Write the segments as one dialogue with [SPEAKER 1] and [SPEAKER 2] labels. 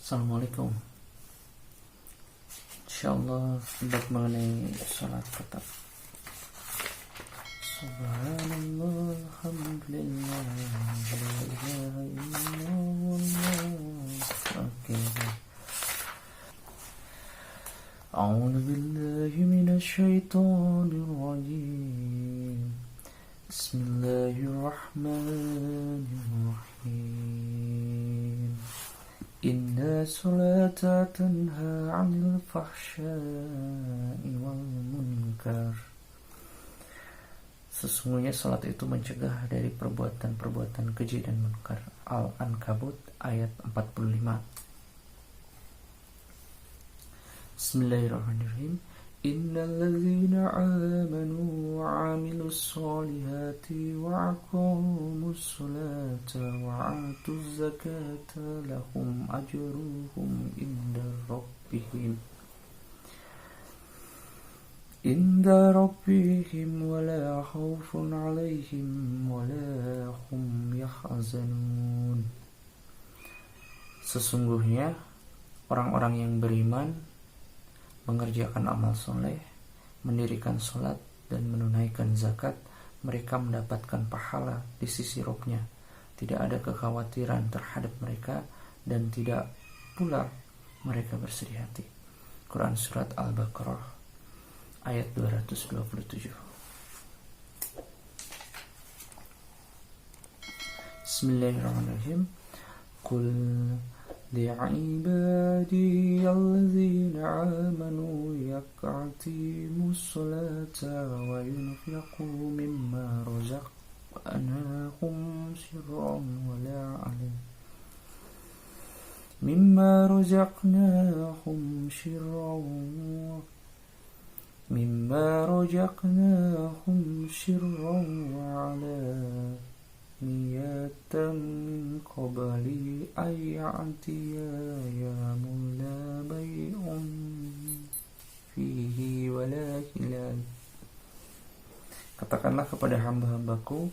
[SPEAKER 1] Assalamualaikum. Insyaallah bab mengenai salat tetap. Subhanallah, alhamdulillah, la ilaha illallah. Oke. A'udzu billahi minasy syaithanir rajim. Bismillahirrahmanirrahim. Inna salata tanha 'anil fahsya'i wal munkar. Sesungguhnya salat itu mencegah dari perbuatan-perbuatan keji dan munkar. Al-Ankabut ayat 45. Bismillahirrahmanirrahim. Innal ladzina amanu wa 'amilus solihati wa aqamus sholata wa 'atuz zakata lahum ajruhum inda rabbihim wala khaufun 'alaihim wala hum yahzanun. Sesungguhnya orang-orang yang beriman mengerjakan amal soleh, mendirikan sholat, dan menunaikan zakat, mereka mendapatkan pahala di sisi Rabb-nya. Tidak ada kekhawatiran terhadap mereka dan tidak pula mereka bersedih hati. Quran Surat Al-Baqarah ayat 227. Bismillahirrahmanirrahim. Qul لعبادي الذين آمنوا يقيموا الصلاة وينفقوا مما رزقناهم سرا وعلانية من قبل أن يأتي يوم لا بيع فيه ولا خلال. Katakanlah kepada hamba-hambaku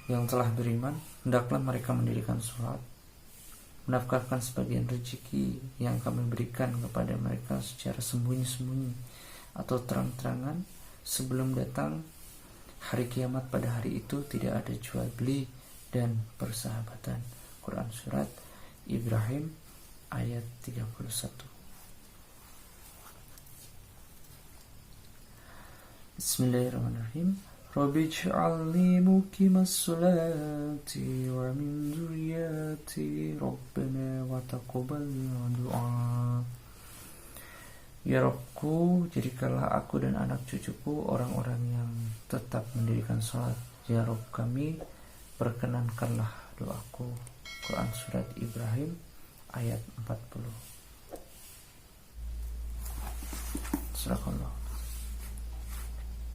[SPEAKER 1] yang telah beriman, hendaklah mereka mendirikan sholat, menafkahkan sebagian rezeki yang kami berikan kepada mereka secara sembunyi-sembunyi atau terang-terangan sebelum datang hari kiamat. Pada hari itu tidak ada jual beli dan persahabatan. Quran Surat Ibrahim ayat 31. Bismillahirrahmanirrahim. Rabbi ij'alni muqimas sholati wa min dzurriyyati Rabbana wa taqabbal du'a. Ya Rabbku, jadikanlah aku dan anak cucuku orang-orang yang tetap mendirikan sholat. Ya Rabb kami, perkenankanlah doaku. Quran Surat Ibrahim ayat 40. Surah Allah.